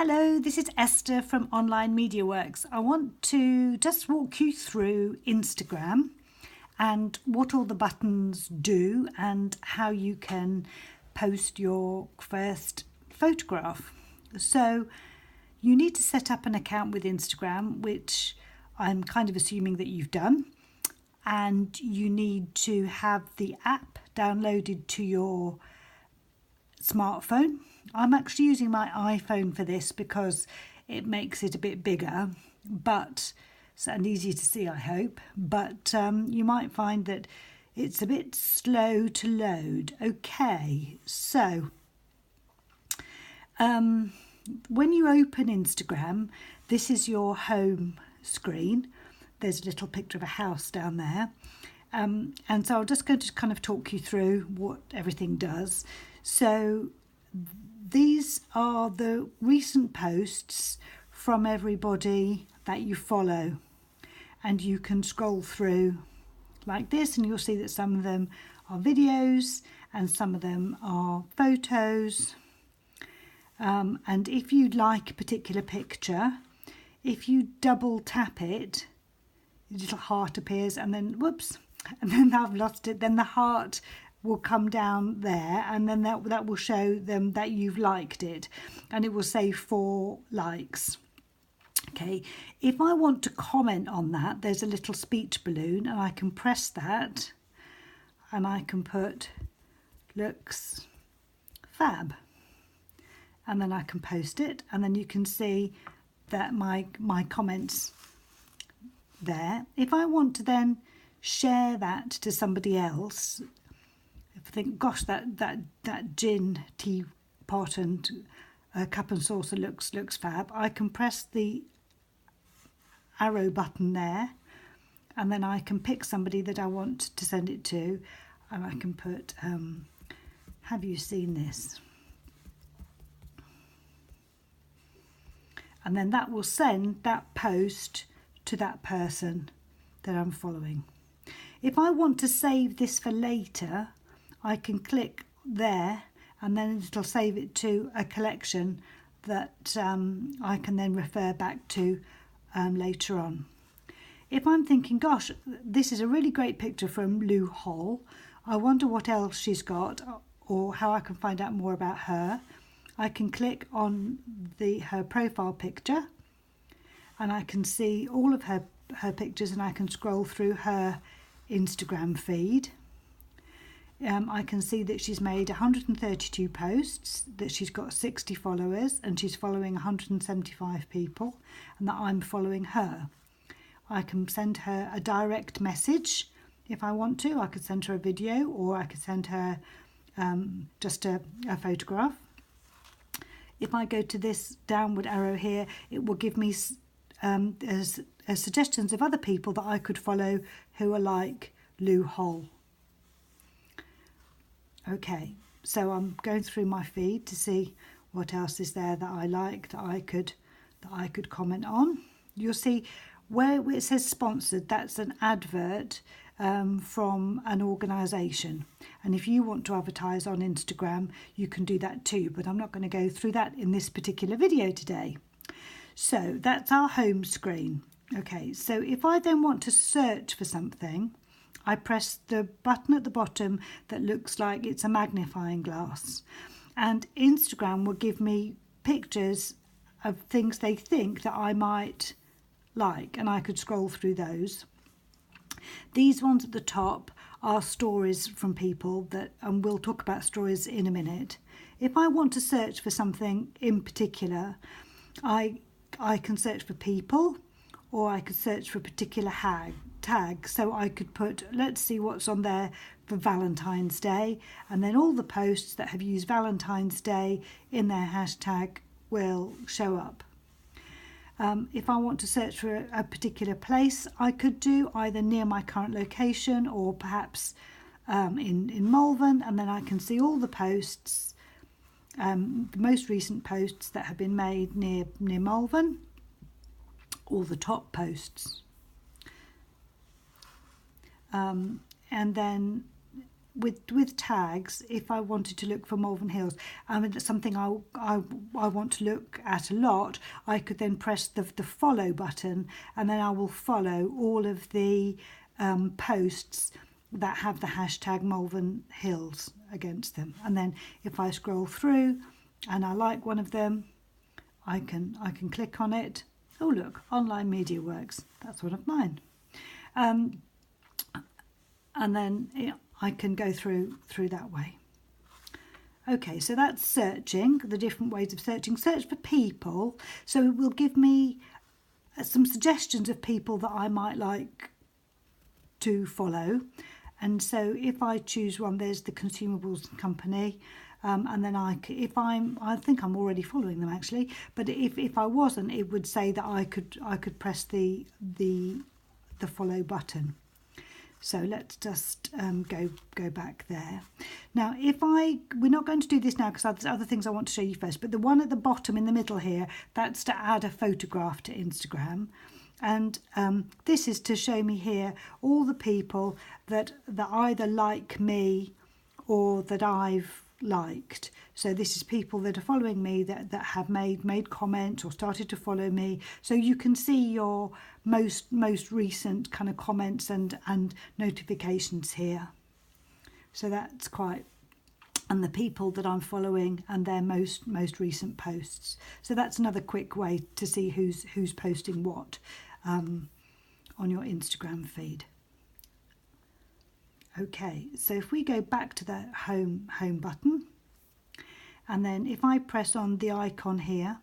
Hello, this is Esther from OnlineMediaWorks. I want to just walk you through Instagram and what all the buttons do and how you can post your first photograph. So you need to set up an account with Instagram, which I'm kind of assuming that you've done, and you need to have the app downloaded to your smartphone. I'm actually using my iPhone for this because it makes it a bit bigger, and easier to see, I hope. But you might find that it's a bit slow to load. Okay, so when you open Instagram, this is your home screen. There's a little picture of a house down there. And so I'm just going to kind of talk you through what everything does. So these are the recent posts from everybody that you follow, and you can scroll through like this and you'll see that some of them are videos and some of them are photos. And if you like a particular picture, if you double tap it, a little heart appears, and then whoops, and then I've lost it, then the heart will come down there, and then that will show them that you've liked it, and it will say 4 likes. Okay, if I want to comment on that, there's a little speech balloon, and I can press that and I can put looks fab, and then I can post it, and then you can see that my comments there. If I want to then share that to somebody else, if I think, gosh, that gin teapot and cup and saucer looks fab, I can press the arrow button there, and then I can pick somebody that I want to send it to, and I can put have you seen this? And then that will send that post to that person that I'm following. If I want to save this for later, I can click there, and then it'll save it to a collection that I can then refer back to later on. If I'm thinking, gosh, this is a really great picture from Lou Hall, I wonder what else she's got or how I can find out more about her, I can click on her profile picture, and I can see all of her pictures, and I can scroll through her Instagram feed. I can see that she's made 132 posts, that she's got 60 followers, and she's following 175 people, and that I'm following her. I can send her a direct message if I want to. I could send her a video, or I could send her just a photograph. If I go to this downward arrow here, it will give me suggestions of other people that I could follow who are like Lou Hall. Okay, so I'm going through my feed to see what else is there that I like, that I could comment on. You'll see where it says sponsored, that's an advert from an organisation, and if you want to advertise on Instagram, you can do that too, but I'm not going to go through that in this particular video today. So that's our home screen. Okay, so if I then want to search for something, I press the button at the bottom that looks like it's a magnifying glass, and Instagram will give me pictures of things they think that I might like, and I could scroll through those. These ones at the top are stories from people and we'll talk about stories in a minute. If I want to search for something in particular, I can search for people, or I could search for a particular tag. So I could put, let's see what's on there for Valentine's Day, and then all the posts that have used Valentine's Day in their hashtag will show up. If I want to search for a particular place, I could do either near my current location or perhaps in Malvern, and then I can see all the posts, the most recent posts that have been made near Malvern, all the top posts. And then with tags, if I wanted to look for Malvern Hills, it's something I want to look at a lot, I could then press the follow button, and then I will follow all of the posts that have the hashtag Malvern Hills against them. And then if I scroll through and I like one of them, I can click on it. Oh look, OnlineMediaWorks, that's one of mine. And then I can go through that way. Okay, so that's searching, the different ways of searching. Search for people, so it will give me some suggestions of people that I might like to follow. And so if I choose one, there's the Consumables Company, and then I think I'm already following them actually, but if I wasn't, it would say that I could press the follow button. So let's just go back there. Now, we're not going to do this now because there's other things I want to show you first, but the one at the bottom in the middle here, that's to add a photograph to Instagram. And this is to show me here all the people that either like me or that I've liked. So this is people that are following me that have made comments or started to follow me. So you can see your most recent kind of comments and notifications here. So that's quite, and the people that I'm following and their most recent posts. So that's another quick way to see who's posting what on your Instagram feed. Okay, so if we go back to the home button, and then if I press on the icon here,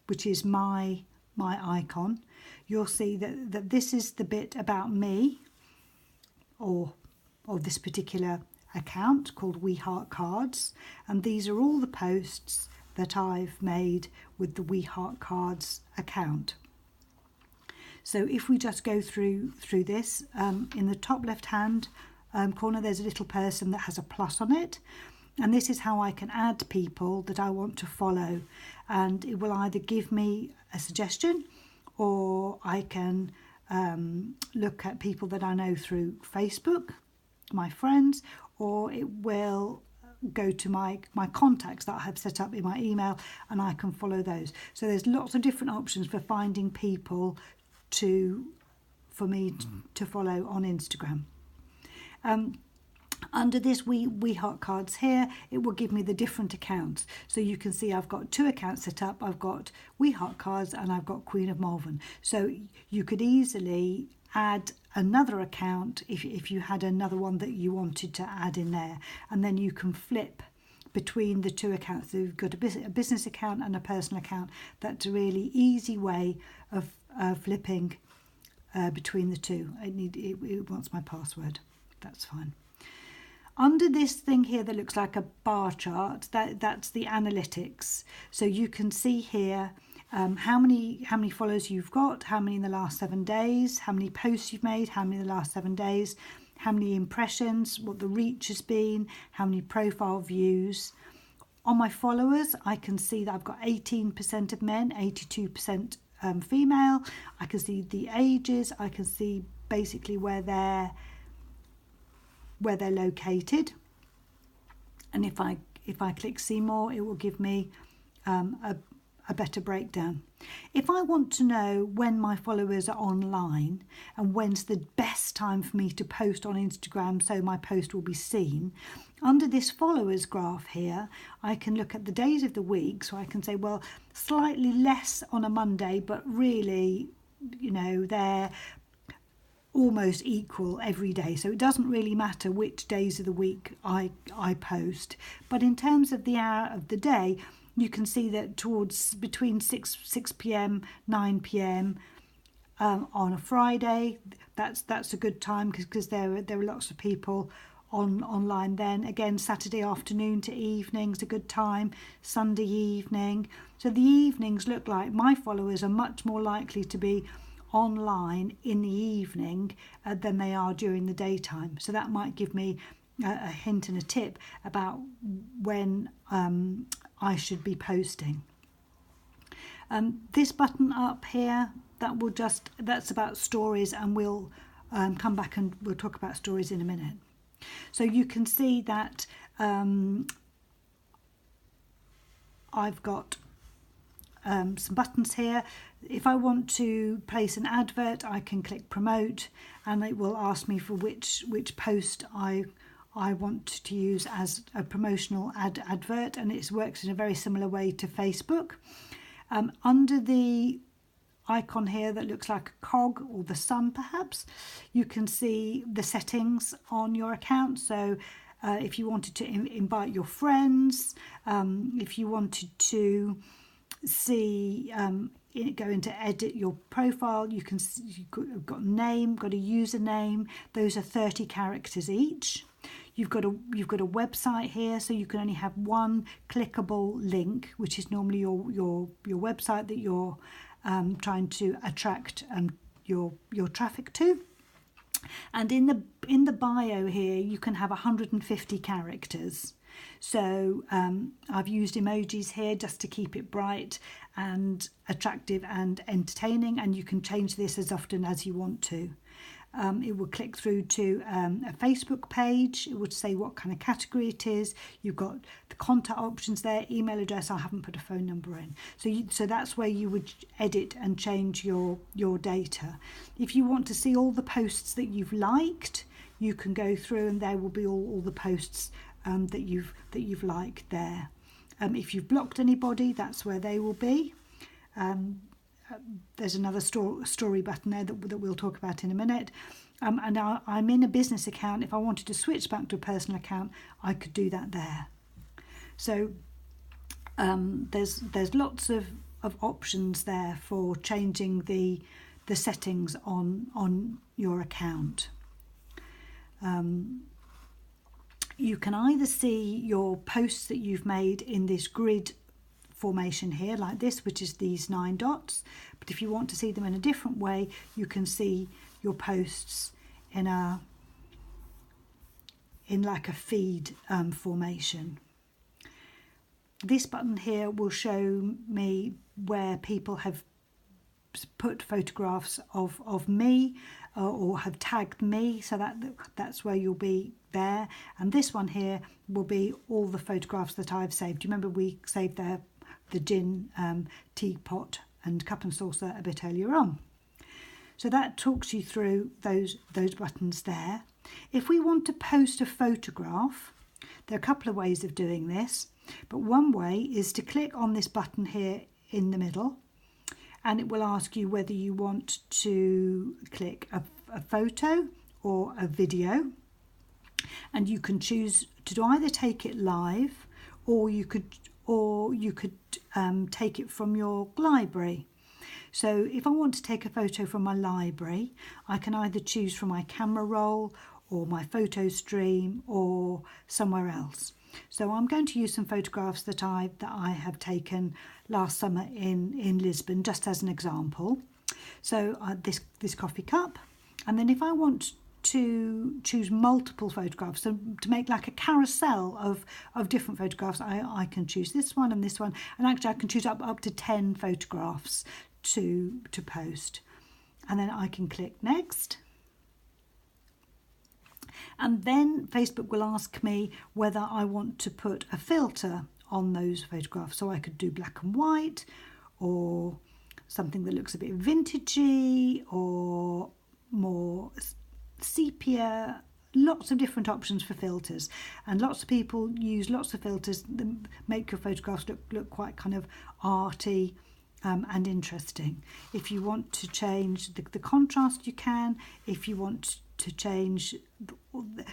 which is my icon, you'll see that this is the bit about me, or this particular account called We Heart Cards, and these are all the posts that I've made with the We Heart Cards account. So if we just go through this, in the top left hand corner there's a little person that has a plus on it, and this is how I can add people that I want to follow, and it will either give me a suggestion, or I can look at people that I know through Facebook, my friends, or it will go to my contacts that I have set up in my email, and I can follow those. So there's lots of different options for finding people for me to follow on Instagram. Under this We Heart Cards here, it will give me the different accounts. So you can see I've got 2 accounts set up. I've got We Heart Cards and I've got Queen of Malvern. So you could easily add another account if you had another one that you wanted to add in there, and then you can flip between the 2 accounts. So you've got a business account and a personal account. That's a really easy way of flipping between the 2. It wants my password. That's fine. Under this thing here that looks like a bar chart, that's the analytics. So you can see here how many followers you've got, how many in the last 7 days, how many posts you've made, how many in the last 7 days, how many impressions, what the reach has been, how many profile views. On my followers, I can see that I've got 18% of men, 82% female. I can see the ages. I can see basically where they're located, and if I click see more, it will give me a better breakdown. If I want to know when my followers are online and when's the best time for me to post on Instagram so my post will be seen, under this followers graph here, I can look at the days of the week. So I can say, well, slightly less on a Monday, but really, they're almost equal every day. So it doesn't really matter which days of the week I post. But in terms of the hour of the day, you can see that towards between 6 p.m, 9 p.m. On a Friday, that's a good time because there are lots of people online then. Again, Saturday afternoon to evening's a good time, Sunday evening. So the evenings look like my followers are much more likely to be online in the evening than they are during the daytime. So that might give me a hint and a tip about when I should be posting. This button up here, that's about stories, and we'll come back and we'll talk about stories in a minute. So you can see that I've got some buttons here. If I want to place an advert, I can click promote, and it will ask me for which post I want to use as a promotional advert, and it works in a very similar way to Facebook. Under the icon here that looks like a cog or the sun perhaps, you can see the settings on your account. So if you wanted to invite your friends, if you wanted to see go into edit your profile, you can see you've got a name, got a username. Those are 30 characters each. You've got a website here, so you can only have one clickable link, which is normally your website that you're trying to attract your traffic to. And in the bio here, you can have 150 characters. So I've used emojis here just to keep it bright and attractive and entertaining, and you can change this as often as you want to. It will click through to a Facebook page. It would say what kind of category it is. You've got the contact options there, email address. I haven't put a phone number in. So that's where you would edit and change your data. If you want to see all the posts that you've liked, you can go through and there will be all the posts that you've liked there. If you've blocked anybody, that's where they will be. There's another story button there that we'll talk about in a minute. And I'm in a business account. If I wanted to switch back to a personal account, I could do that there. So there's lots of options there for changing the settings on your account. You can either see your posts that you've made in this grid formation here like this, which is these 9 dots, but if you want to see them in a different way, you can see your posts in like a feed formation. This button here will show me where people have put photographs of me or have tagged me, so that's where you'll be there. And this one here will be all the photographs that I've saved. Do you remember we saved the gin teapot and cup and saucer a bit earlier on? So that talks you through those buttons there. If we want to post a photograph, there are a couple of ways of doing this, but one way is to click on this button here in the middle, and it will ask you whether you want to click a photo or a video, and you can choose to either take it live or you could take it from your library. So if I want to take a photo from my library, I can either choose from my camera roll or my photo stream or somewhere else. So I'm going to use some photographs that I have taken last summer in Lisbon, just as an example. So this coffee cup, and then if I want to choose multiple photographs, so to make like a carousel of different photographs, I can choose this one, and actually I can choose up to 10 photographs to post, and then I can click next. And then Facebook will ask me whether I want to put a filter on those photographs. So I could do black and white, or something that looks a bit vintagey, or more sepia. Lots of different options for filters, and lots of people use lots of filters that make your photographs look quite kind of arty and interesting. If you want to change the contrast, you can. If you want to change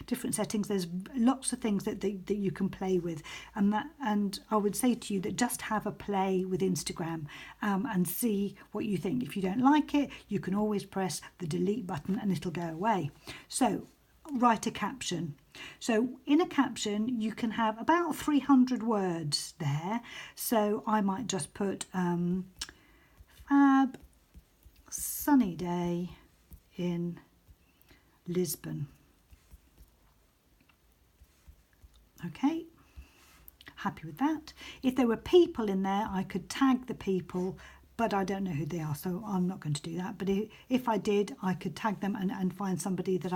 different settings, there's lots of things that you can play with, and I would say to you that just have a play with Instagram and see what you think. If you don't like it, you can always press the delete button and it'll go away. So write a caption. So in a caption you can have about 300 words there, so I might just put fab sunny day in Lisbon. Okay, happy with that. If there were people in there, I could tag the people, but I don't know who they are, so I'm not going to do that. But if I did, I could tag them and find somebody that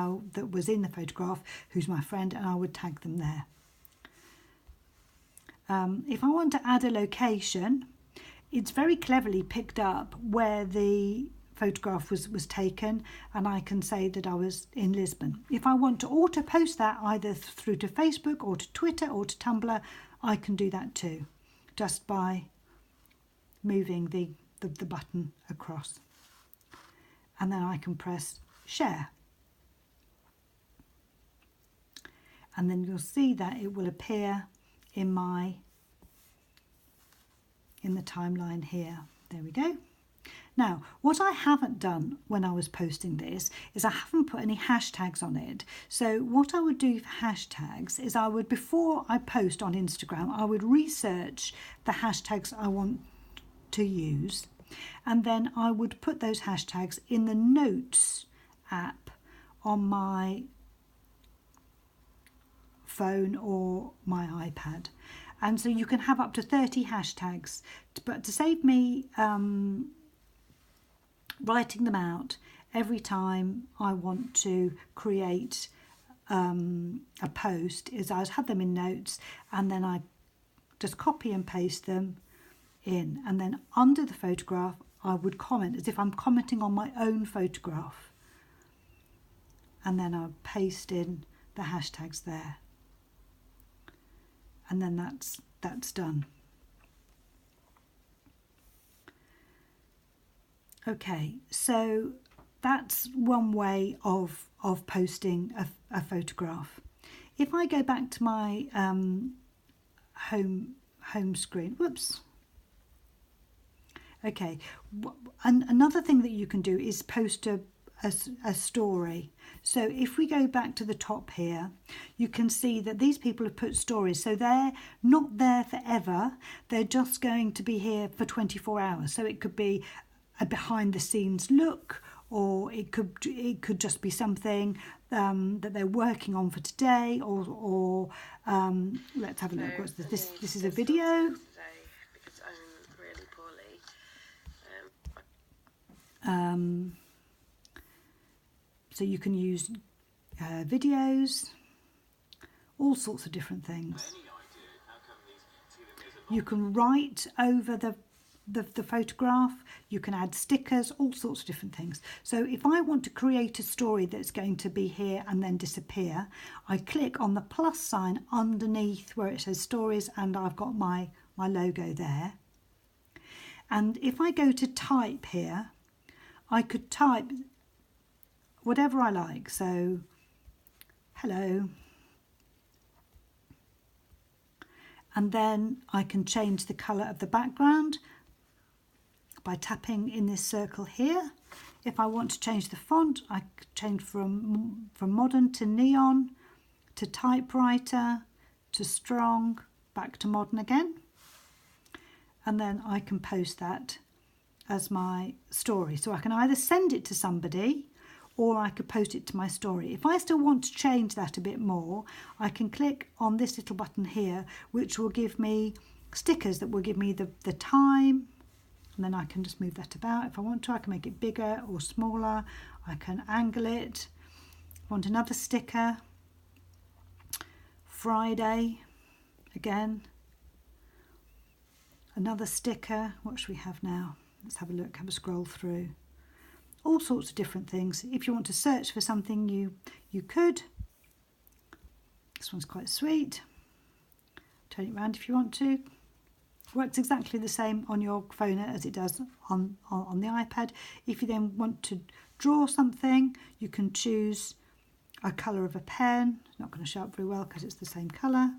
was in the photograph who's my friend, and I would tag them there. If I want to add a location, it's very cleverly picked up where the photograph was taken, and I can say that I was in Lisbon. If I want to auto post that either through to Facebook or to Twitter or to Tumblr, I can do that too, just by moving the button across, and then I can press share, and then you'll see that it will appear in the timeline here. There we go. Now, what I haven't done when I was posting this is I haven't put any hashtags on it. So what I would do for hashtags is before I post on Instagram, I would research the hashtags I want to use, and then I would put those hashtags in the Notes app on my phone or my iPad. And so you can have up to 30 hashtags, but to save me writing them out every time I want to create a post, is I have them in Notes, and then I just copy and paste them in, and then under the photograph I would comment as if I'm commenting on my own photograph, and then I'll paste in the hashtags there, and then that's done. Okay, so that's one way of posting a photograph. If I go back to my home screen, whoops. Okay, another thing that you can do is post a story. So if we go back to the top here, you can see that these people have put stories. So they're not there forever. They're just going to be here for 24 hours. So it could be a behind the scenes look, or it could just be something that they're working on for today, or let's have a look. What's this? This is a video. Because I'm really poorly. So you can use videos, all sorts of different things. You can write over the photograph, you can add stickers, all sorts of different things. So if I want to create a story that's going to be here and then disappear, I click on the plus sign underneath where it says stories, and I've got my logo there. And if I go to type here, I could type whatever I like. So hello, and then I can change the colour of the background by tapping in this circle here. If I want to change the font, I could change from modern to neon, to typewriter, to strong, back to modern again. And then I can post that as my story. So I can either send it to somebody, or I could post it to my story. If I still want to change that a bit more, I can click on this little button here, which will give me stickers that will give me the time, and then I can just move that about. If I want to, I can make it bigger or smaller. I can angle it. I want another sticker. Friday, again. Another sticker. What should we have now? Let's have a look, have a scroll through. All sorts of different things. If you want to search for something, you could. This one's quite sweet. Turn it around if you want to. Works exactly the same on your phone as it does on the iPad. If you then want to draw something, you can choose a colour of a pen. It's not going to show up very well because it's the same colour.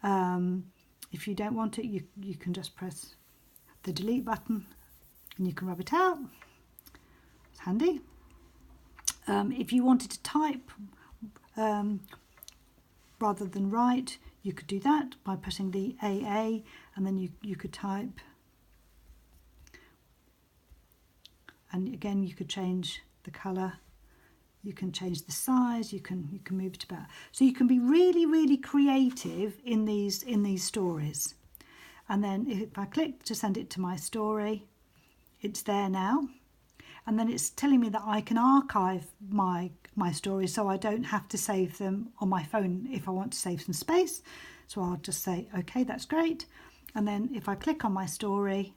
If you don't want it, you can just press the delete button and you can rub it out. It's handy. If you wanted to type rather than write, you could do that by pressing the AA, and then you could type. And again, you could change the colour, you can change the size, you can move it about. So you can be really, really creative in these stories. And then if I click to send it to my story, it's there now. And then it's telling me that I can archive my stories, so I don't have to save them on my phone if I want to save some space. So I'll just say, okay, that's great. And then if I click on my story,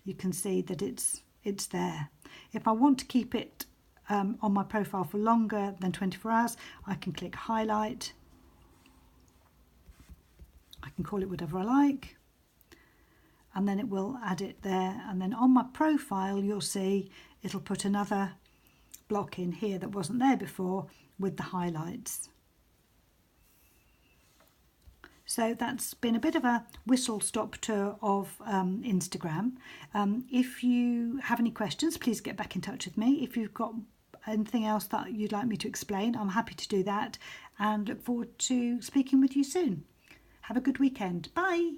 you can see that it's there. If I want to keep it on my profile for longer than 24 hours, I can click highlight. I can call it whatever I like. And then it will add it there. And then on my profile, you'll see it'll put another block in here that wasn't there before with the highlights. So that's been a bit of a whistle-stop tour of Instagram. If you have any questions, please get back in touch with me. If you've got anything else that you'd like me to explain, I'm happy to do that, and look forward to speaking with you soon. Have a good weekend. Bye.